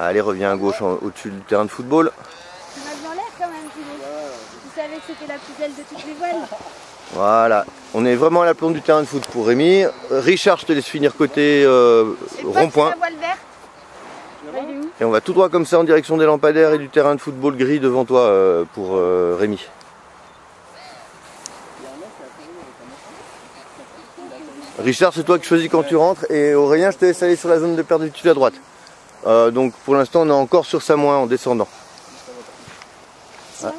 Allez, reviens à gauche au-dessus du terrain de football. Tu m'as bien l'air quand même, Thibaut. Tu savais que c'était la plus belle de toutes les voiles. Voilà, on est vraiment à la plombe du terrain de foot pour Rémi. Richard, je te laisse finir côté rond-point. Et on va tout droit comme ça en direction des lampadaires et du terrain de football gris devant toi pour Rémi. Richard, c'est toi qui choisis quand tu rentres, et Aurélien, je te laisse aller sur la zone de perditude à droite. Donc pour l'instant, on est encore sur Samoin en descendant. Ah.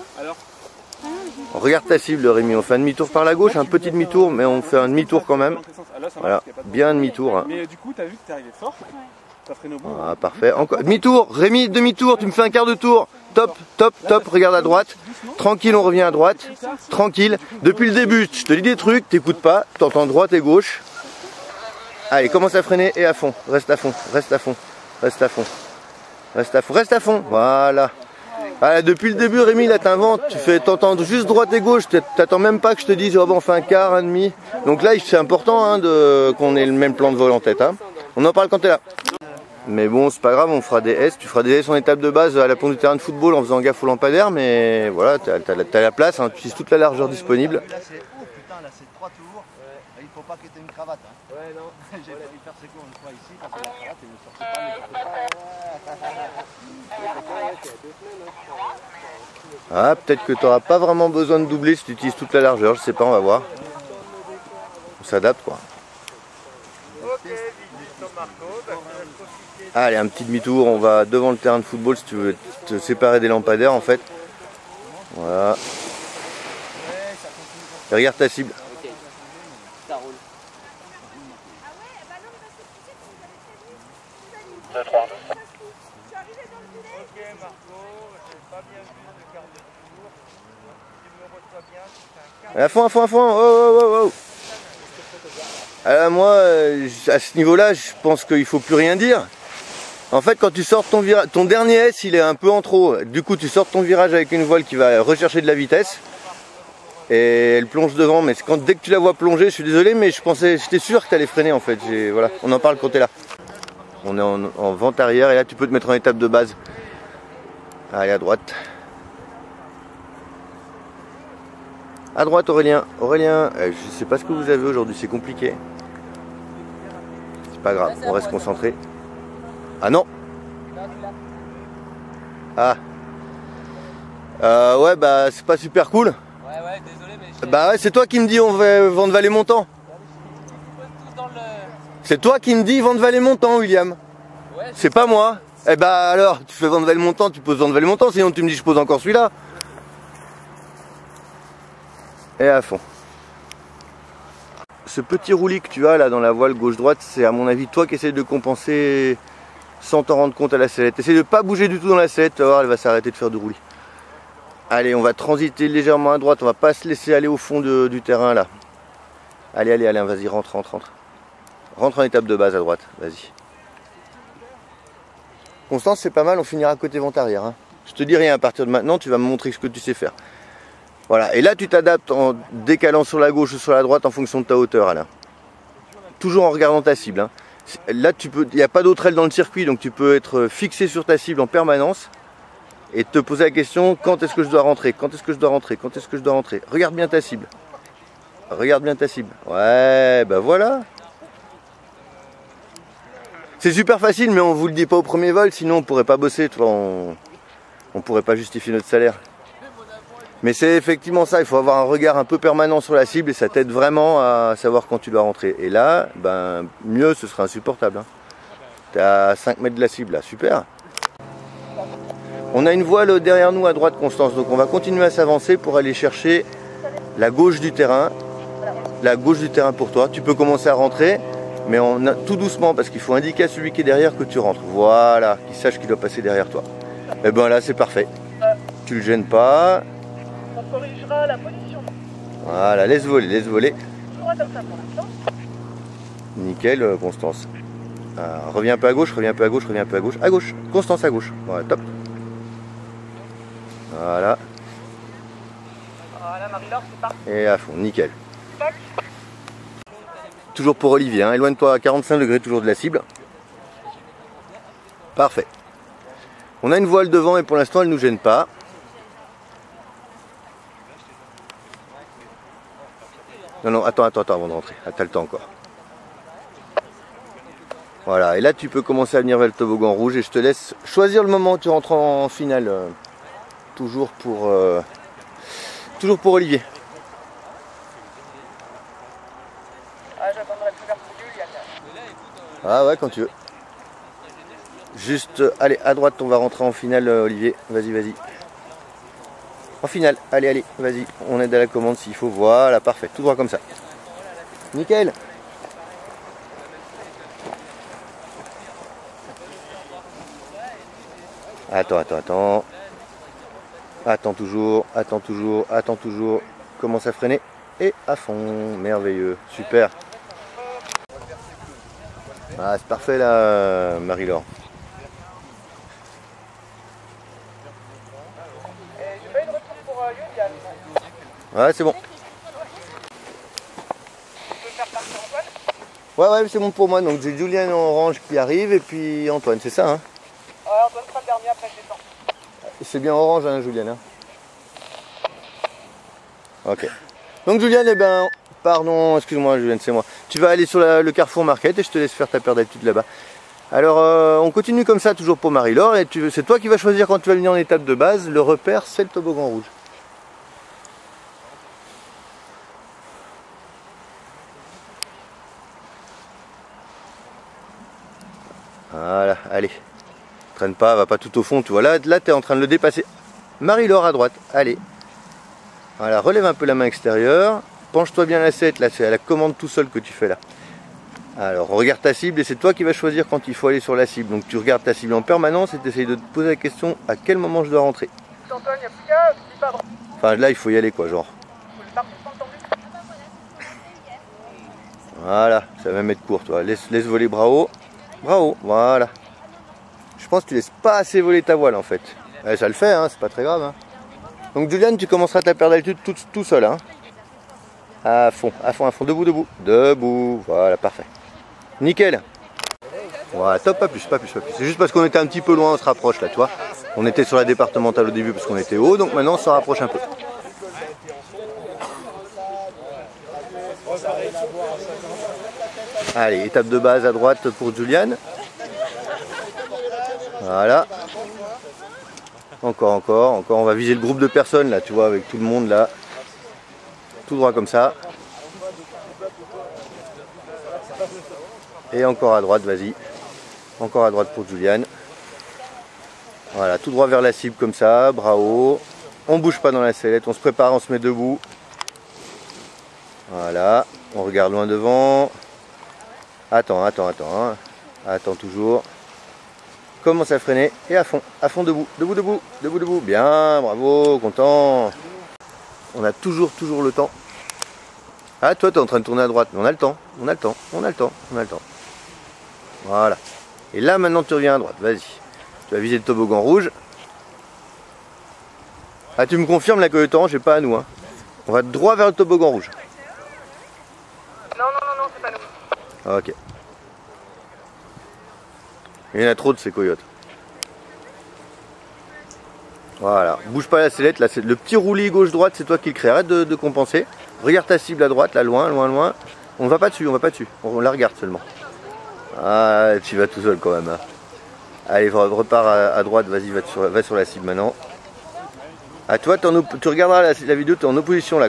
On regarde ta cible, Rémi. On fait un demi-tour par la gauche, un petit demi-tour, mais on fait un demi-tour quand même. Voilà, bien demi-tour. Mais du coup, tu as vu que tu es arrivé fort. Ça freine au bout. Ah, parfait. Encore demi-tour, Rémi, demi-tour. Tu me fais un quart de tour. Top, top, top. Regarde à droite. Tranquille, on revient à droite. Tranquille. Depuis le début, je te dis des trucs, t'écoutes pas. T'entends droite et gauche. Allez, commence à freiner et à fond. Reste à fond, reste à fond, reste à fond, reste à fond, reste à fond. Voilà. Voilà, depuis le début, Rémi, là t'inventes, t'entends juste droite et gauche, t'attends même pas que je te dise oh, bon, on fait un quart, un demi. Donc là, c'est important hein, qu'on ait le même plan de vol en tête. Hein. On en parle quand t'es là. Mais bon, c'est pas grave, on fera des S. Tu feras des S en étape de base à la pont du terrain de football en faisant gaffe aux lampadaires, mais voilà, t'as la place, hein, tu utilises toute la largeur disponible. Il faut pas que tu aies une cravate. Hein. Ouais, non. J'ai failli faire secours une fois ici parce que la cravate elle ne sortait pas. Ah, peut-être que tu n'auras pas vraiment besoin de doubler si tu utilises toute la largeur, je sais pas, on va voir. On s'adapte quoi. Allez, un petit demi-tour, on va devant le terrain de football si tu veux te séparer des lampadaires en fait. Voilà. Et regarde ta cible. Ça roule. 2, 3. Ok Marco, j'ai pas bien vu le quart de tour. Tu me reçois bien, tu fais un quart. À fond, à fond, à fond. Oh, oh, oh. Alors moi, à ce niveau-là, je pense qu'il faut plus rien dire. En fait, quand tu sors ton dernier S, il est un peu en trop. Du coup, tu sors ton virage avec une voile qui va rechercher de la vitesse. Et elle plonge devant, mais dès que tu la vois plonger, je suis désolé, mais j'étais sûr que tu allais freiner en fait. Voilà, on en parle quand tu es là. On est en vente arrière et là tu peux te mettre en étape de base. Allez, à droite. À droite, Aurélien. Aurélien, je sais pas ce que vous avez aujourd'hui, c'est compliqué. C'est pas grave, on reste concentré. Ah non. Ah. Ouais, bah c'est pas super cool. Ouais, désolé, mais Bah ouais, c'est toi qui me dis on va vendre Vallée Montant. C'est toi qui me dis vendre Vallée Montant, William. Ouais, c'est pas moi. Eh bah alors, tu fais vendre Vallée Montant, tu poses vendre Vallée Montant, sinon tu me dis je pose encore celui-là. Et à fond. Ce petit roulis que tu as là dans la voile gauche-droite, c'est à mon avis toi qui essayes de compenser sans t'en rendre compte à la sellette. Essaye de pas bouger du tout dans la sellette, tu vas voir, elle va s'arrêter de faire du roulis. Allez, on va transiter légèrement à droite, on va pas se laisser aller au fond du terrain là. Allez, allez, allez, vas-y, rentre, rentre, rentre. Rentre en étape de base à droite, vas-y. Constance, c'est pas mal, on finira côté vente arrière. Hein. Je te dis rien, à partir de maintenant, tu vas me montrer ce que tu sais faire. Voilà, et là tu t'adaptes en décalant sur la gauche ou sur la droite en fonction de ta hauteur, Alain. Toujours en regardant ta cible. Hein. Là, il n'y a pas d'autre aile dans le circuit, donc tu peux être fixé sur ta cible en permanence et te poser la question, quand est-ce que je dois rentrer? Quand est-ce que je dois rentrer? Quand est-ce que je dois rentrer? Regarde bien ta cible. Regarde bien ta cible. Ouais, bah voilà. C'est super facile, mais on vous le dit pas au premier vol, sinon on pourrait pas bosser, tu vois, on pourrait pas justifier notre salaire. Mais c'est effectivement ça, il faut avoir un regard un peu permanent sur la cible et ça t'aide vraiment à savoir quand tu dois rentrer. Et là, ben mieux, ce sera insupportable. Hein. T'es à 5 mètres de la cible là, super. On a une voile derrière nous à droite, Constance, donc on va continuer à s'avancer pour aller chercher la gauche du terrain. La gauche du terrain pour toi. Tu peux commencer à rentrer, mais tout doucement parce qu'il faut indiquer à celui qui est derrière que tu rentres. Voilà, qu'il sache qu'il doit passer derrière toi. Et ben là, c'est parfait. Tu le gênes pas. On corrigera la position. Voilà, laisse voler, laisse voler. Comme ça pour l'instant. Nickel, Constance. Reviens un peu à gauche, reviens un peu à gauche, reviens un peu à gauche. À gauche, Constance à gauche. Voilà, top. Voilà. Voilà, Marie-Laure, c'est parti. Et à fond, nickel. Toujours pour Olivier, hein. Éloigne-toi à 45 degrés toujours de la cible. Parfait. On a une voile devant et pour l'instant elle ne nous gêne pas. Non, non, attends avant de rentrer. Ah, t'as le temps encore. Voilà, et là tu peux commencer à venir vers le toboggan rouge et je te laisse choisir le moment où tu rentres en finale. Toujours pour Olivier. Ah, j'attendrai plus vers Julian. Ah ouais, quand tu veux. Juste, allez, à droite, on va rentrer en finale, Olivier. Vas-y, vas-y. En finale, allez, allez, vas-y. On aide à la commande s'il faut. Voilà, parfait. Tout droit comme ça. Nickel. Attends. Attends toujours. Commence à freiner. Et à fond. Merveilleux. Super. Ah, c'est parfait là, Marie-Laure. J'ai pas eu de retour pour Julian. Ouais, c'est bon. Tu peux faire partir Antoine? Ouais, c'est bon pour moi. Donc j'ai Julian en orange qui arrive et puis Antoine, c'est ça, hein? Ouais, Antoine sera le dernier, après je descends. C'est bien orange, hein, Julian, hein? Ok. Donc Julian, eh ben, pardon, excuse-moi Julian, c'est moi. Tu vas aller sur le Carrefour Market et je te laisse faire ta paire d'habitude là-bas. Alors, on continue comme ça, toujours pour Marie-Laure. Et c'est toi qui vas choisir quand tu vas venir en étape de base. Le repère, c'est le toboggan rouge. Voilà, allez. Traîne pas, va pas tout au fond, tu vois. Là tu es en train de le dépasser. Marie-Laure à droite, allez. Voilà, relève un peu la main extérieure. Penche-toi bien la sellette, là c'est à la commande tout seul que tu fais là. Alors regarde ta cible et c'est toi qui vas choisir quand il faut aller sur la cible. Donc tu regardes ta cible en permanence et tu essayes de te poser la question à quel moment je dois rentrer. Antoine, il n'y a plus qu'à, dis pas. Enfin là il faut y aller quoi, genre. Faut le partir sans tomber. Voilà, ça va même être court, toi. Laisse voler bras haut. Bras haut, voilà. Je pense que tu laisses pas assez voler ta voile en fait. Ouais, ça le fait, hein, c'est pas très grave. Hein. Donc Julian, tu commenceras ta paire d'altitude tout seul. Hein. À fond, debout, voilà, parfait. Nickel. Voilà, top, pas plus. C'est juste parce qu'on était un petit peu loin, on se rapproche là, tu vois. On était sur la départementale au début parce qu'on était haut, donc maintenant on se rapproche un peu. Allez, étape de base à droite pour Julian. Voilà. Encore, on va viser le groupe de personnes là, tu vois, avec tout le monde là. Tout droit comme ça. Et encore à droite, vas-y. Encore à droite pour Julian. Voilà, tout droit vers la cible comme ça, bras haut. On bouge pas dans la sellette, on se prépare, on se met debout. Voilà, on regarde loin devant. Attends, hein. Attends toujours. Commence à freiner et à fond debout. Bien, bravo, content. On a toujours le temps. Ah, toi, tu es en train de tourner à droite, mais on a le temps. Voilà. Et là, maintenant, tu reviens à droite. Vas-y. Tu vas viser le toboggan rouge. Ah, tu me confirmes là que le temps, j'ai pas à nous. Hein. On va droit vers le toboggan rouge. Non, c'est pas nous. Ok. Il y en a trop de ces coyotes. Voilà, bouge pas la sellette, là c'est le petit roulis gauche-droite, c'est toi qui le crée. Arrête de compenser. Regarde ta cible à droite, là loin. On ne va pas dessus, on la regarde seulement. Ah, tu vas tout seul quand même. Hein. Allez, repars à droite, vas-y, va sur la cible maintenant. Ah, toi, tu regarderas la vidéo, tu es en opposition là.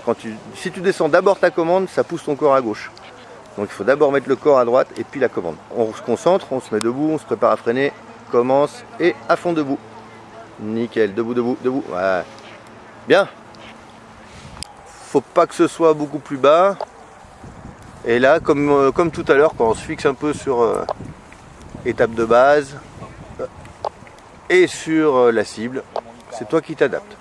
Si tu descends d'abord ta commande, ça pousse ton corps à gauche. Donc il faut d'abord mettre le corps à droite et puis la commande. On se concentre, on se met debout, on se prépare à freiner, commence et à fond debout. Nickel, debout. Ouais. Bien. Faut pas que ce soit beaucoup plus bas. Et là, comme tout à l'heure, quand on se fixe un peu sur étape de base et sur la cible, c'est toi qui t'adaptes.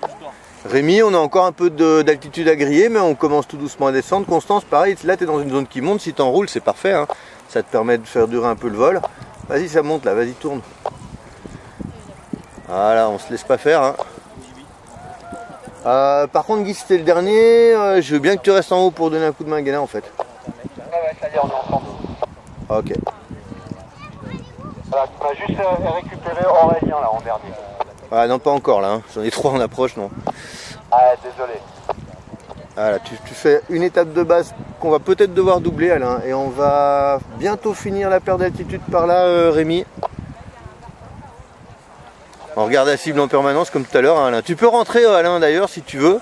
Rémi, on a encore un peu d'altitude à griller, mais on commence tout doucement à descendre. Constance, pareil, là tu es dans une zone qui monte, si tu enroules, c'est parfait. Hein. Ça te permet de faire durer un peu le vol. Vas-y, ça monte là, vas-y, tourne. Voilà, on se laisse pas faire. Hein. Par contre, Guy, c'était le dernier. Je veux bien que tu restes en haut pour donner un coup de main à Guéna en fait. Ouais, ça y est, on est ensemble. Ok. Voilà, tu m'as juste récupéré Aurélien là en dernier. Ah non, pas encore là, hein. J'en ai 3 en approche, non. Ah, désolé. Voilà, tu fais une étape de base qu'on va peut-être devoir doubler, Alain, et on va bientôt finir la perte d'altitude par là, Rémi. On regarde la cible en permanence comme tout à l'heure, hein, Alain. Tu peux rentrer, Alain, d'ailleurs, si tu veux.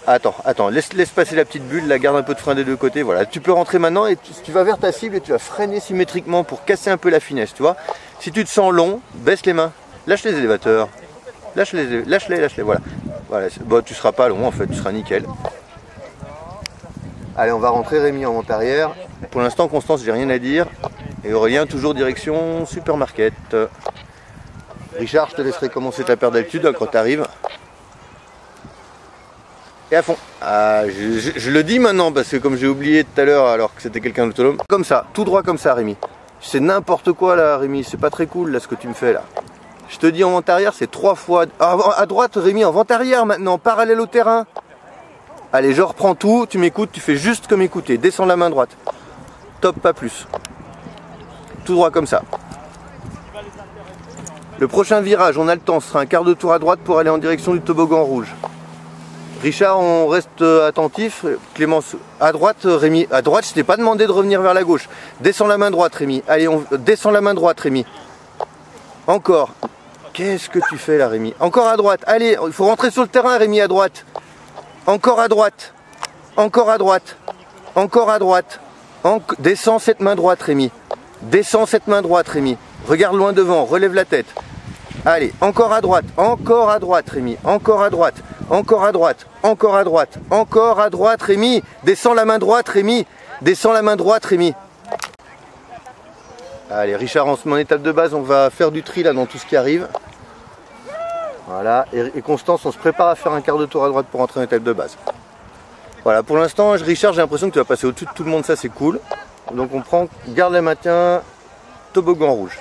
Attends, laisse passer la petite bulle, la garde un peu de frein des deux côtés, voilà. Tu peux rentrer maintenant et tu vas vers ta cible et tu vas freiner symétriquement pour casser un peu la finesse, tu vois. Si tu te sens long, baisse les mains, lâche les élévateurs, lâche-les, voilà. Voilà, bon, tu seras pas long en fait, tu seras nickel. Allez, on va rentrer, Rémi en vente arrière. Pour l'instant, Constance, j'ai rien à dire. Et Aurélien, toujours direction supermarket. Richard, je te laisserai commencer ta perte d'altitude quand tu arrives. Et à fond. Ah, je le dis maintenant parce que comme j'ai oublié tout à l'heure alors que c'était quelqu'un d'autonome. Comme ça, tout droit comme ça, Rémi. C'est n'importe quoi là, Rémi. C'est pas très cool là ce que tu me fais là. Je te dis en vente arrière, c'est 3 fois. Ah, à droite, Rémi, en vente arrière maintenant, parallèle au terrain. Allez, je reprends tout, tu m'écoutes, tu fais juste comme écouter. Descends la main droite. Top, pas plus. Tout droit comme ça. Le prochain virage, on a le temps, ce sera un quart de tour à droite pour aller en direction du toboggan rouge. Richard, on reste attentif. Clémence, à droite, Rémi. À droite, je t'ai pas demandé de revenir vers la gauche. Descends la main droite, Rémi. Allez, on descend la main droite, Rémi. Encore. Qu'est-ce que tu fais là, Rémi? Encore à droite. Allez, il faut rentrer sur le terrain, Rémi, à droite. Encore à droite. Encore à droite. Encore à droite. Descends cette main droite, Rémi. Descends cette main droite, Rémi. Regarde loin devant, relève la tête. Allez, encore à droite, Rémi. Encore à droite, encore à droite, encore à droite, encore à droite, Rémi. Descends la main droite, Rémi. Descends la main droite, Rémi. Allez, Richard, on se met en étape de base, on va faire du tri là dans tout ce qui arrive. Voilà, et Constance, on se prépare à faire un quart de tour à droite pour entrer en étape de base. Voilà, pour l'instant, Richard, j'ai l'impression que tu vas passer au-dessus de tout le monde, ça c'est cool. Donc on prend, garde le maintien, toboggan rouge.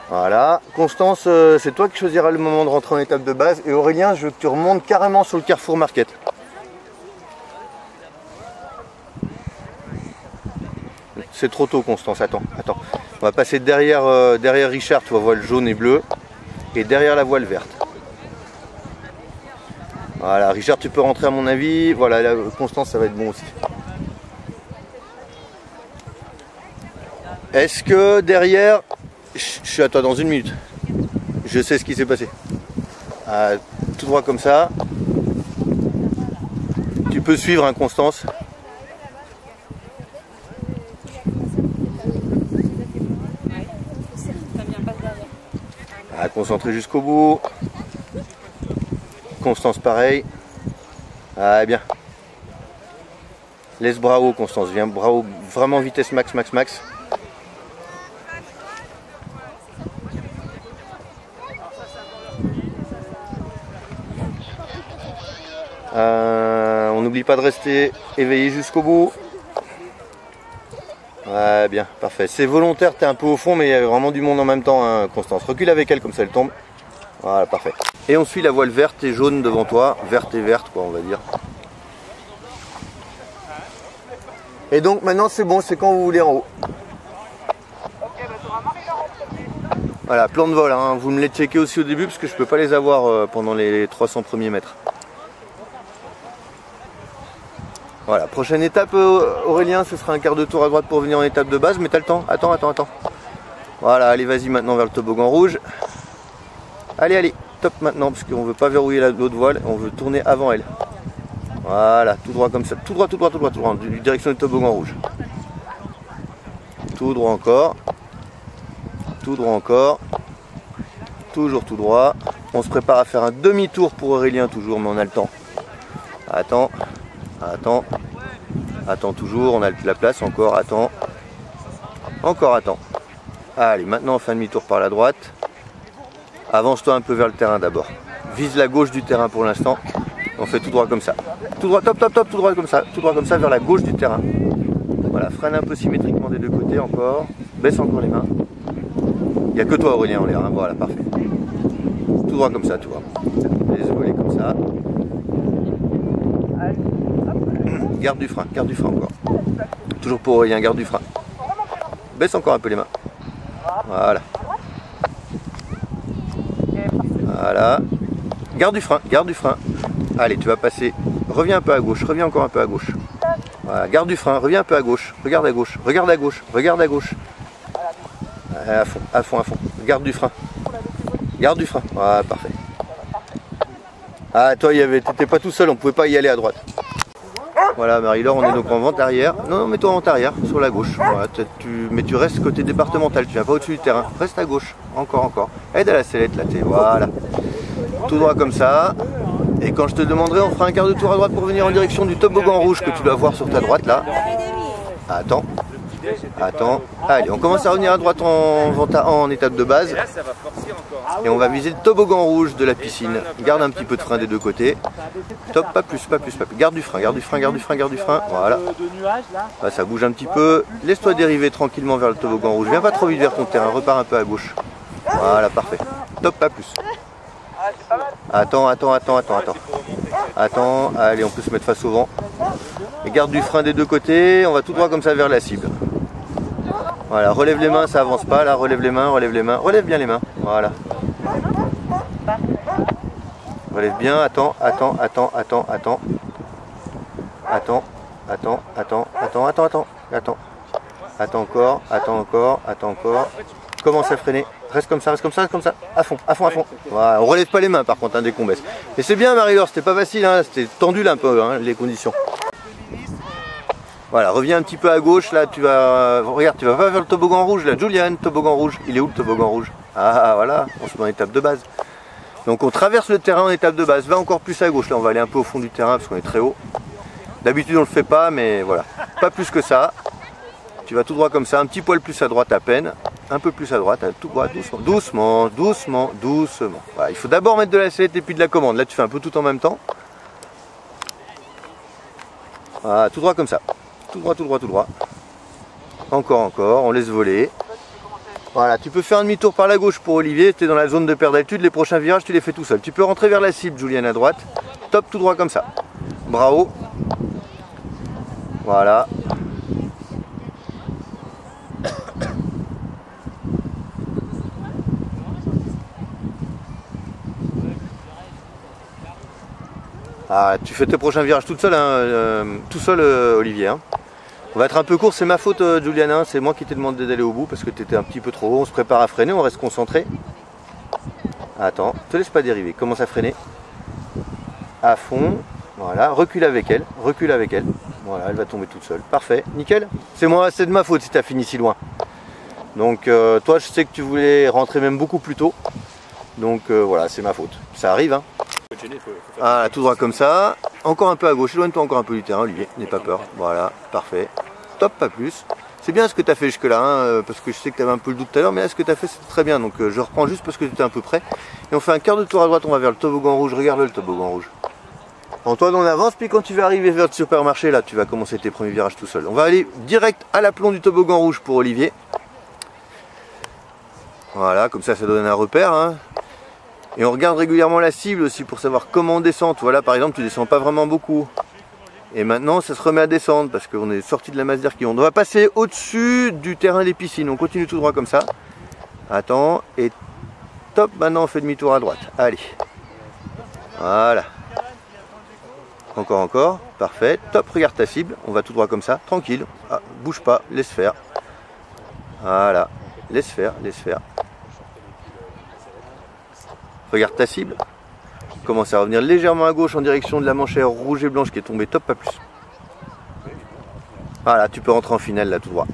Voilà, Constance, c'est toi qui choisiras le moment de rentrer en étape de base. Et Aurélien, je veux que tu remontes carrément sur le Carrefour Market. C'est trop tôt, Constance, attends. On va passer derrière Richard, tu vas voir le jaune et bleu. Et derrière la voile verte. Voilà, Richard, tu peux rentrer à mon avis. Voilà, là, Constance, ça va être bon aussi. Est-ce que derrière... Je suis à toi dans 1 minute. Je sais ce qui s'est passé. Tout droit comme ça. Tu peux suivre, hein, Constance. Concentré jusqu'au bout. Constance pareil. Bien. Laisse bras haut, Constance. Viens bras haut. Vraiment vitesse max. On n'oublie pas de rester éveillé jusqu'au bout. Ouais, bien, parfait. C'est volontaire, tu es un peu au fond, mais il y a vraiment du monde en même temps, hein, Constance. Recule avec elle, comme ça elle tombe. Voilà, parfait. Et on suit la voile verte et jaune devant toi. Verte et verte, quoi, on va dire. Et donc maintenant, c'est bon, c'est quand vous voulez en haut. Voilà, plan de vol, hein. Vous me les checkez aussi au début, parce que je peux pas les avoir pendant les 300 premiers mètres. Voilà, prochaine étape, Aurélien, ce sera un quart de tour à droite pour venir en étape de base, mais t'as le temps. Attends. Voilà, allez, vas-y maintenant vers le toboggan rouge. Allez, top maintenant, parce qu'on veut pas verrouiller l'autre voile, on veut tourner avant elle. Voilà, tout droit comme ça, tout droit, direction du toboggan rouge. Tout droit encore. Toujours tout droit. On se prépare à faire un demi-tour pour Aurélien toujours, mais on a le temps. Attends toujours, on a la place encore, attends. Allez, maintenant on fait un demi-tour par la droite. Avance-toi un peu vers le terrain d'abord. Vise la gauche du terrain pour l'instant. On fait tout droit comme ça. Tout droit, top, tout droit comme ça vers la gauche du terrain. Voilà, freine un peu symétriquement des deux côtés encore. Baisse encore les mains. Il n'y a que toi, Aurélien, en l'air, hein. Voilà, parfait. Tout droit comme ça, tu vois. Les volets comme ça. Garde du frein encore. Toujours pour Aurélien, garde du frein. Baisse encore un peu les mains. Voilà. Voilà. Garde du frein, garde du frein. Allez, tu vas passer. Reviens un peu à gauche, reviens encore un peu à gauche. Voilà, garde du frein, reviens un peu à gauche. Regarde à gauche, regarde à gauche, regarde à gauche. À fond, à fond, à fond. Garde du frein. Garde du frein. Voilà, parfait. Ah, toi, t'étais pas tout seul, on pouvait pas y aller à droite. Voilà, Marie-Laure, on est donc en vente arrière. Non, non, mets-toi en vente arrière, sur la gauche. Voilà, mais tu restes côté départemental, tu viens pas au-dessus du terrain. Reste à gauche, encore, encore. Aide à la sellette, là, voilà. Tout droit comme ça. Et quand je te demanderai, on fera un quart de tour à droite pour venir en direction du toboggan rouge que tu dois voir sur ta droite, là. Attends. Attends. Allez, on commence à revenir à droite en étape de base. Et on va viser le toboggan rouge de la piscine. Garde un petit peu de frein des deux côtés. Top, pas plus, pas plus, pas plus. Garde du frein, garde du frein, garde du frein, garde du frein. Voilà. Là, ça bouge un petit peu. Laisse-toi dériver tranquillement vers le toboggan rouge. Viens pas trop vite vers ton terrain. Repars un peu à gauche. Voilà, parfait. Top, pas plus. Attends, attends, attends, attends, attends. Attends, allez, on peut se mettre face au vent. Et garde du frein des deux côtés. On va tout droit comme ça vers la cible. Voilà, relève les mains, ça avance pas. Là, relève les mains, relève les mains. Relève bien les mains. Voilà. Relève bien, attends, attends, attends, attends, attends. Attends, attends, attends, attends, attends, attends, attends. Attends encore, attends encore, attends encore. Commence à freiner. Reste comme ça, reste comme ça, reste comme ça. À fond, à fond, à fond. Voilà, on relève pas les mains par contre, hein, dès qu'on baisse. Et c'est bien, Marie-Laure, c'était pas facile, hein, c'était tendu là un peu, hein, les conditions. Voilà, reviens un petit peu à gauche, là, tu vas... Regarde, tu vas pas vers le toboggan rouge, là, Julian, toboggan rouge. Il est où le toboggan rouge? Ah, voilà, on se met en étape de base. Donc on traverse le terrain en étape de base. Va encore plus à gauche, là, on va aller un peu au fond du terrain parce qu'on est très haut. D'habitude, on le fait pas, mais voilà. Pas plus que ça. Tu vas tout droit comme ça, un petit poil plus à droite à peine. Un peu plus à droite, tout droit, doucement, doucement, doucement, doucement. Voilà, il faut d'abord mettre de la sellette et puis de la commande. Là, tu fais un peu tout en même temps. Voilà, tout droit comme ça. Tout droit, tout droit, tout droit. Encore, encore, on laisse voler. Voilà, tu peux faire un demi-tour par la gauche pour Olivier. Tu es dans la zone de perte d'altitude. Les prochains virages, tu les fais tout seul. Tu peux rentrer vers la cible, Julien, à droite. Top, tout droit comme ça. Bravo. Voilà. Ah, tu fais tes prochains virages toute seule, hein, tout seul, Olivier. Hein. On va être un peu court, c'est ma faute, Juliana. C'est moi qui t'ai demandé d'aller au bout parce que tu étais un petit peu trop haut. On se prépare à freiner, on reste concentré. Attends, te laisse pas dériver. Commence à freiner. À fond. Voilà, recule avec elle. Recule avec elle. Voilà, elle va tomber toute seule. Parfait, nickel. C'est moi, c'est de ma faute si tu as fini si loin. Donc, toi, je sais que tu voulais rentrer même beaucoup plus tôt. Donc, voilà, c'est ma faute. Ça arrive, hein. Ah, tout droit comme ça. Encore un peu à gauche. Éloigne-toi encore un peu du terrain, Olivier. N'aie pas peur. Voilà, parfait. Top, pas plus. C'est bien ce que tu as fait jusque-là, hein, parce que je sais que tu avais un peu le doute tout à l'heure, mais là, ce que tu as fait, c'est très bien. Donc, je reprends juste parce que tu étais un peu près. Et on fait un quart de tour à droite, on va vers le toboggan rouge. Regarde le toboggan rouge. Antoine, on avance, puis quand tu vas arriver vers le supermarché, là, tu vas commencer tes premiers virages tout seul. On va aller direct à l'aplomb du toboggan rouge pour Olivier. Voilà, comme ça, ça donne un repère, hein. Et on regarde régulièrement la cible aussi pour savoir comment on descend. Voilà, par exemple, tu descends pas vraiment beaucoup. Et maintenant, ça se remet à descendre parce qu'on est sorti de la masse d'air qui onde. On va passer au-dessus du terrain des piscines. On continue tout droit comme ça. Attends, et top, maintenant on fait demi-tour à droite. Allez. Voilà. Encore, encore. Parfait. Top, regarde ta cible. On va tout droit comme ça. Tranquille. Ah, bouge pas, laisse faire. Voilà. Laisse faire, laisse faire. Regarde ta cible. Commence à revenir légèrement à gauche en direction de la manchère rouge et blanche qui est tombée. Top, pas plus. Voilà, tu peux rentrer en finale là tout droit.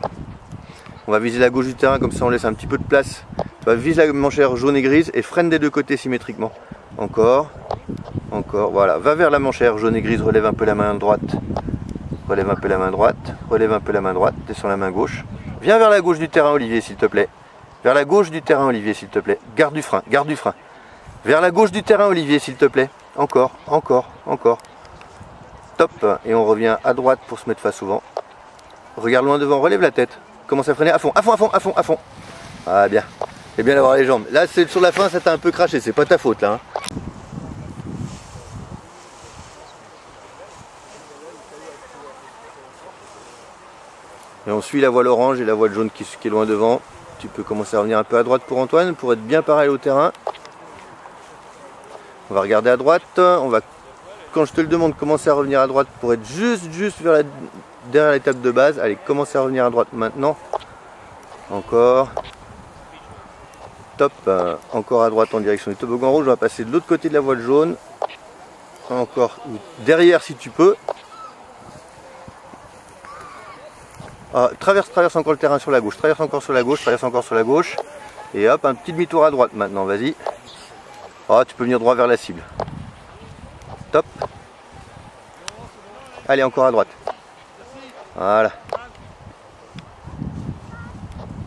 On va viser la gauche du terrain, comme ça on laisse un petit peu de place. Tu vas viser la manchère jaune et grise et freine des deux côtés symétriquement. Encore, encore, voilà. Va vers la manchère jaune et grise, relève un peu la main droite. Relève un peu la main droite, relève un peu la main droite, descends la main gauche. Viens vers la gauche du terrain, Olivier, s'il te plaît. Vers la gauche du terrain, Olivier, s'il te plaît. Garde du frein, garde du frein. Vers la gauche du terrain, Olivier, s'il te plaît. Encore, encore, encore. Top. Et on revient à droite pour se mettre face au vent. Regarde loin devant, relève la tête. Commence à freiner à fond, à fond, à fond, à fond, à fond. Ah, bien. C'est bien d'avoir les jambes. Là, c'est sur la fin, ça t'a un peu craché. C'est pas ta faute, là. Hein. Et on suit la voile orange et la voile jaune qui est loin devant. Tu peux commencer à revenir un peu à droite pour Antoine, pour être bien pareil au terrain. On va regarder à droite. On va, quand je te le demande, commencer à revenir à droite pour être juste derrière l'étape de base. Allez, commencez à revenir à droite maintenant. Encore. Top. Encore à droite en direction du toboggan rouge. On va passer de l'autre côté de la voile jaune. Encore derrière si tu peux. Ah, traverse encore le terrain sur la gauche, traverse encore sur la gauche, et hop, un petit demi-tour à droite maintenant, vas-y. Ah, tu peux venir droit vers la cible. Top. Allez, encore à droite. Voilà.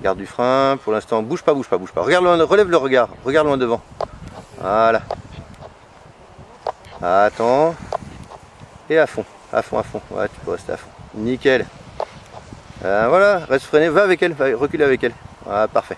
Garde du frein, pour l'instant, bouge pas. Regarde loin, relève le regard, regarde loin devant. Voilà. Attends. Et à fond. Ouais, tu peux rester à fond. Nickel. Voilà, reste freiné, va avec elle, va reculer avec elle. Voilà, parfait.